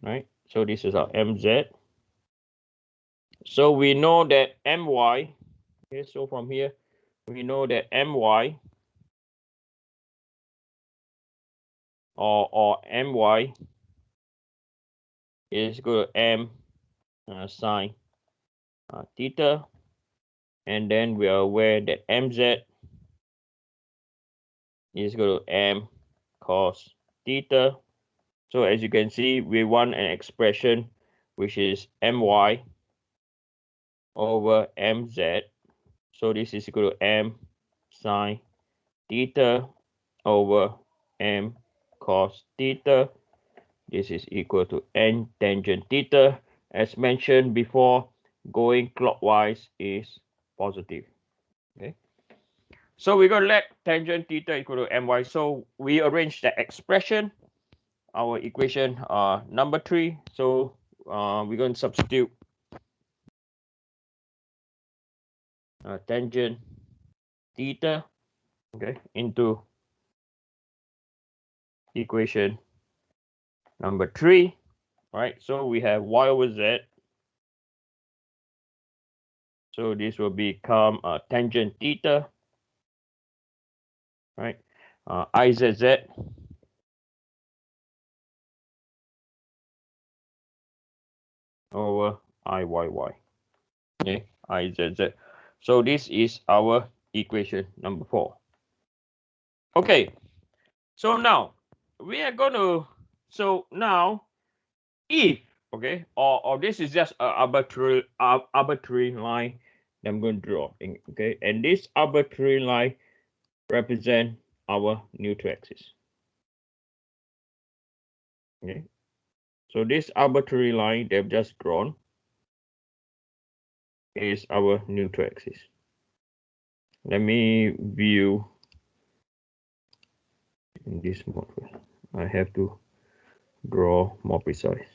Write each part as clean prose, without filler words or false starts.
right? So this is our mz. So we know that my, okay, so from here, we know that my or my is equal to m sine theta, and then we are aware that mz is equal to m cos theta. So as you can see, we want an expression which is my over mz. So this is equal to m sine theta over m cos theta. This is equal to n tangent theta. As mentioned before, going clockwise is positive. Okay. So we're going to let tangent theta equal to my. So we arrange the expression, our equation number 3. So we're going to substitute tangent theta, okay, into equation number 3, right? So we have y over z. So this will become tangent theta, right? Izz over Iyy. Okay, Izz. So this is our equation number 4. Okay, so now we are going to, so now if, okay, or this is just an arbitrary line that I'm going to draw, okay, and this arbitrary line represent our neutral axis. Okay, so this arbitrary line they've just drawn is our neutral axis. Let me view in this mode. I have to draw more precise.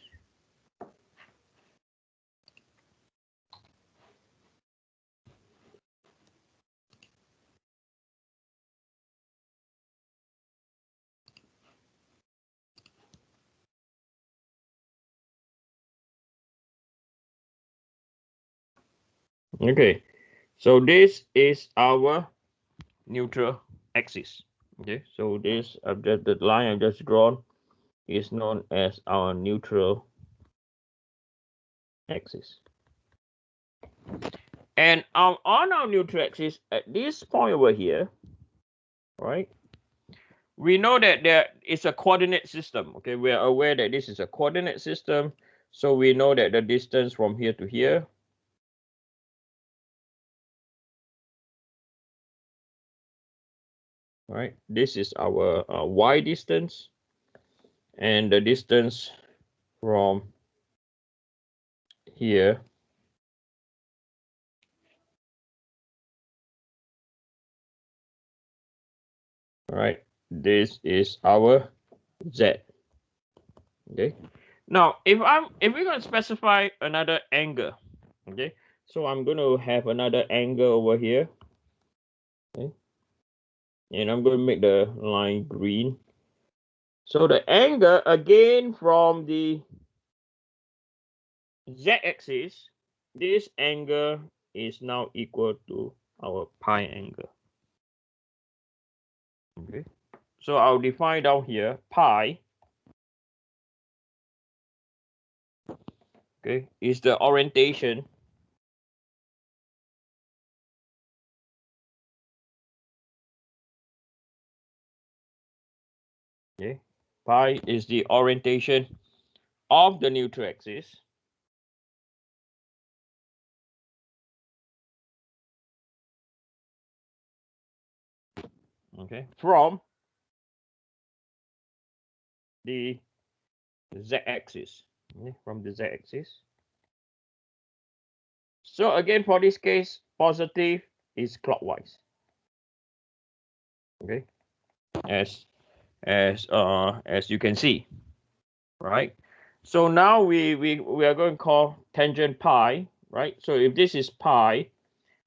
Okay, so this is our neutral axis. Okay, so this the line I just drawn is known as our neutral axis. And on our neutral axis, at this point over here, right, we know that there is a coordinate system. Okay, we are aware that this is a coordinate system. So we know that the distance from here to here, right, this is our y distance, and the distance from here, right, this is our z. Okay, now if we're going to specify another angle, okay, so I'm going to have another angle over here, okay, and I'm going to make the line green. So the angle again from the z-axis, this angle is now equal to our pi angle. Okay, so I'll define down here pi, okay, is the orientation okay, pi is the orientation of the neutral axis, okay, from the z-axis, okay, from the z-axis. So again, for this case, positive is clockwise. Okay, as you can see, right? So now we are going to call tangent pi, right? So if this is pi,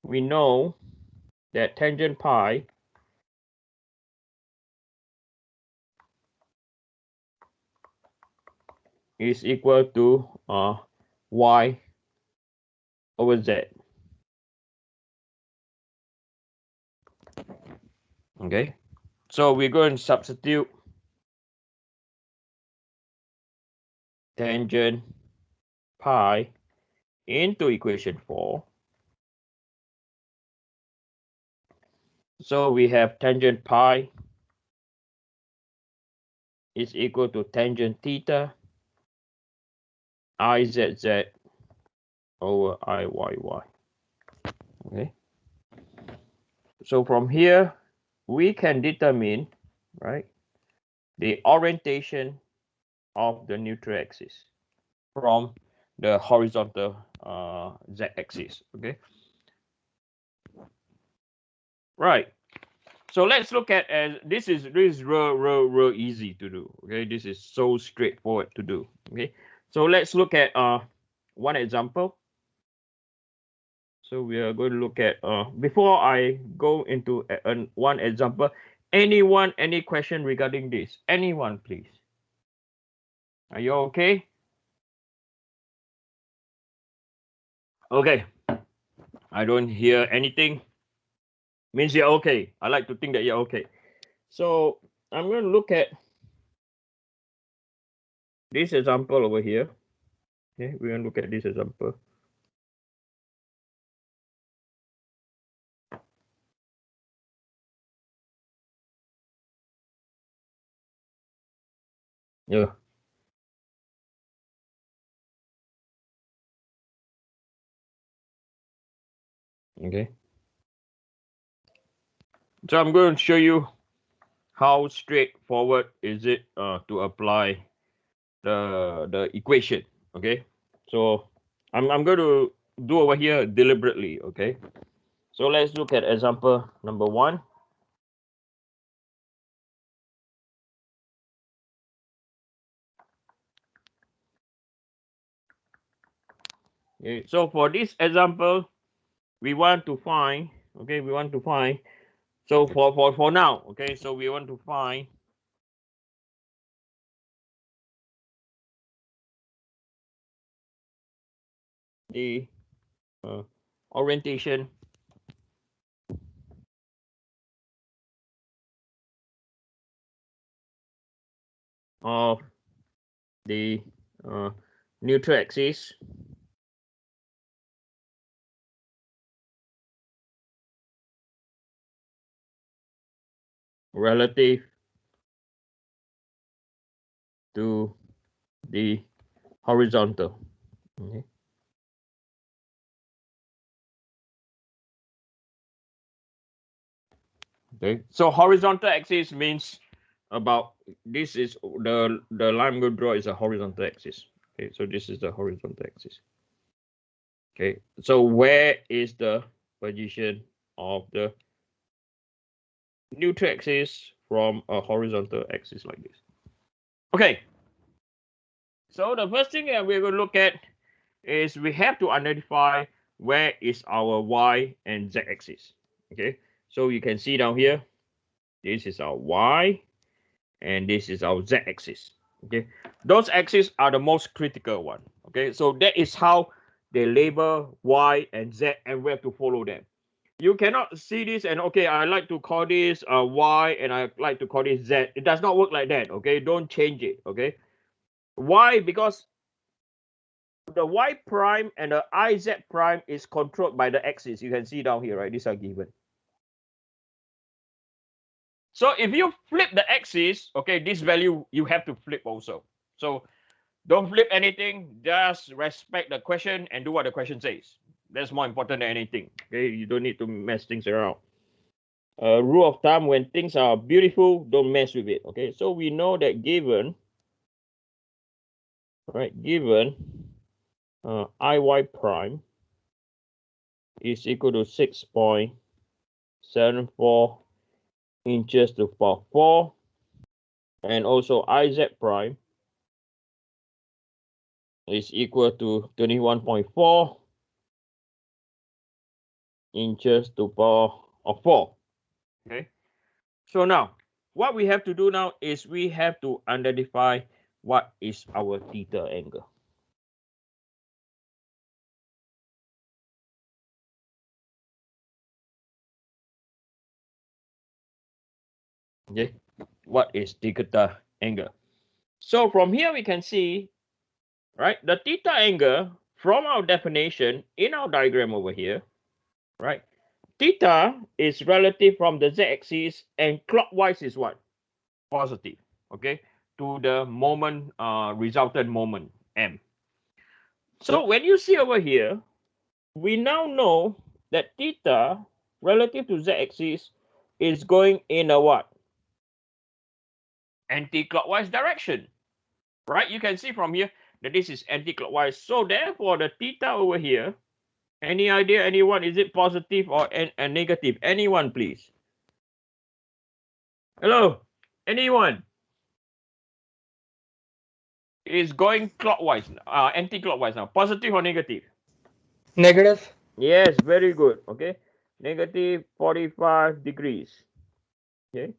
we know that tangent pi is equal to y over z. Okay, so we're going to substitute tangent pi into equation 4. So we have tangent pi is equal to tangent theta izz over iyy. Okay, so from here we can determine, right, the orientation of the neutral axis from the horizontal z-axis. Okay, right. So let's look at, as this is real easy to do. Okay, this is so straightforward to do. Okay, so let's look at one example. So we are going to look at before I go into one example, any question regarding this? Anyone, please? Are you okay? Okay, I don't hear anything. Means you're okay. I like to think that you're okay. So I'm going to look at this example over here. Okay, we're going to look at this example. Yeah. Okay. So I'm going to show you how straightforward is it to apply the equation. Okay. So I'm going to do over here deliberately. Okay. So let's look at example number 1. Okay. So for this example, we want to find. Okay. We want to find. So for now. Okay. So we want to find the orientation of the neutral axis relative to the horizontal. Okay. Okay. So horizontal axis means about, this is the line I'm going to draw is a horizontal axis. Okay. So this is the horizontal axis. Okay. So where is the position of the neutral axis from a horizontal axis like this? Okay. So the first thing that we're going to look at is we have to identify where is our y and z axis. Okay. So you can see down here, this is our y and this is our z axis. Okay, those axes are the most critical one. Okay, so that is how they label y and z, and we have to follow them. You cannot see this and okay, I like to call this y and I like to call this z. It does not work like that. Okay, don't change it. Okay, why? Because the y prime and the iz prime is controlled by the axis. You can see down here, right? These are given. So if you flip the axis, okay, this value you have to flip also. So don't flip anything, just respect the question and do what the question says. That's more important than anything. Okay, you don't need to mess things around. Rule of thumb, when things are beautiful, don't mess with it. Okay, so we know that given, right, given iy prime is equal to 6.74 inches to the power 4, and also iz prime is equal to 21.4 inches to the power of 4. Okay, so now what we have to do now is we have to identify what is our theta angle? Okay, what is theta angle? So from here we can see, right, the theta angle from our definition in our diagram over here, right? Theta is relative from the z-axis and clockwise is what? Positive, okay, to the moment, resultant moment m. So when you see over here, we now know that theta relative to z-axis is going in a what? Anti-clockwise direction, right? You can see from here that this is anti-clockwise. So therefore, the theta over here, any idea, anyone? Is it positive or a negative? Anyone, please? Hello? Anyone? Is going clockwise, anti-clockwise now. Positive or negative? Negative. Yes, very good. Okay, negative 45 degrees. Okay,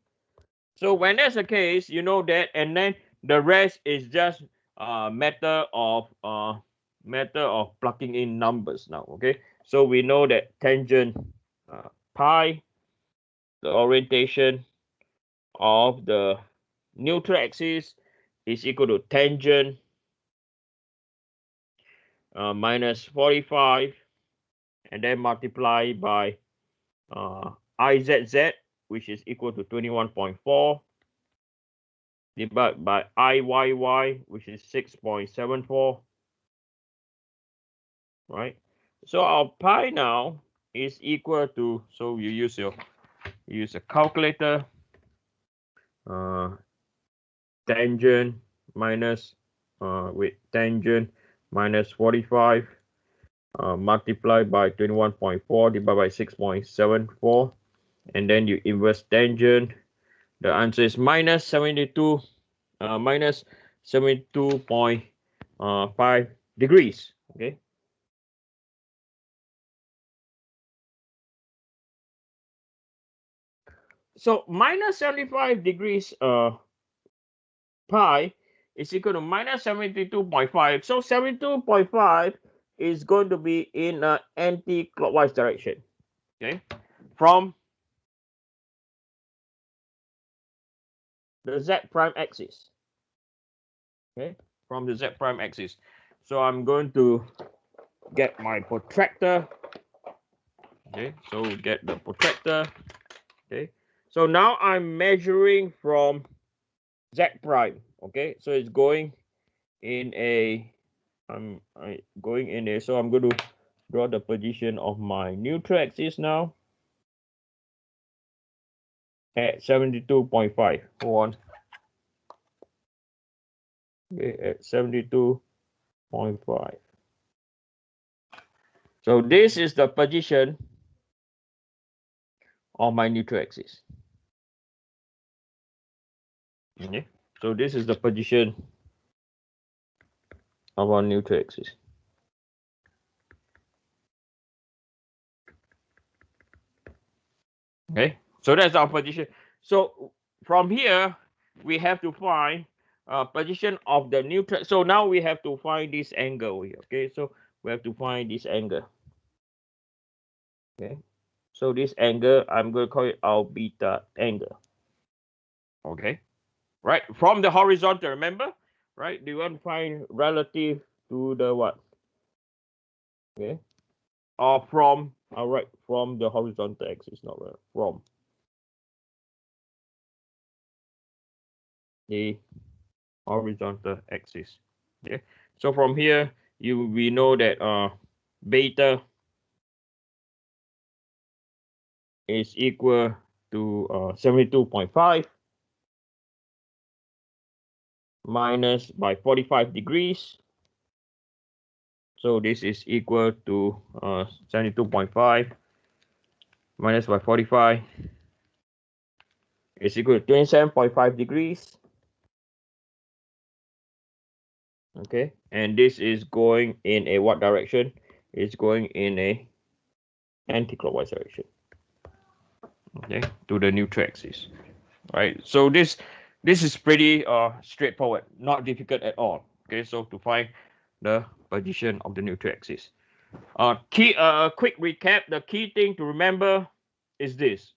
so when that's the case, you know that, and then the rest is just matter of plugging in numbers now. Okay, so we know that tangent pi, the orientation of the neutral axis, is equal to tangent minus 45, and then multiply by IZZ, which is equal to 21.4, divided by IYY, which is 6.74, right? So our pi now is equal to, so you use a calculator, tangent minus tangent minus 45 multiplied by 21.4 divided by 6.74, and then you inverse tangent. The answer is minus 72 minus 72.5 degrees. Okay. So minus 75 degrees pi is equal to minus 72.5. So 72.5 is going to be in an anti-clockwise direction. Okay. From the z prime axis. Okay. From the z prime axis. So I'm going to get my protractor. Okay. So get the protractor. Okay. So now I'm measuring from z prime. Okay. So it's going in a, so I'm going to draw the position of my neutral axis now at 72.5. Hold on. Okay, at 72.5. So this is the position of my neutral axis. Okay. So this is the position of our neutral axis. Okay. So that's our position. So from here, we have to find position of the neutral. So now we have to find this angle here. Okay. So we have to find this angle. Okay. So this angle, I'm going to call it our beta angle. Okay. Right. From the horizontal, remember? Right. Do you want to find relative to the what? Okay. Or from, all right, from the horizontal axis, not right, from the horizontal axis. Okay. So from here, we know that beta is equal to 72.5 minus by 45 degrees. So this is equal to 72.5 minus by 45 is equal to 27.5 degrees. Okay, and this is going in a what direction? It's going in a anti-clockwise direction. Okay, to the neutral axis. Right. So this This is pretty straightforward, not difficult at all. Okay, so to find the position of the neutral axis. Quick recap. The key thing to remember is this.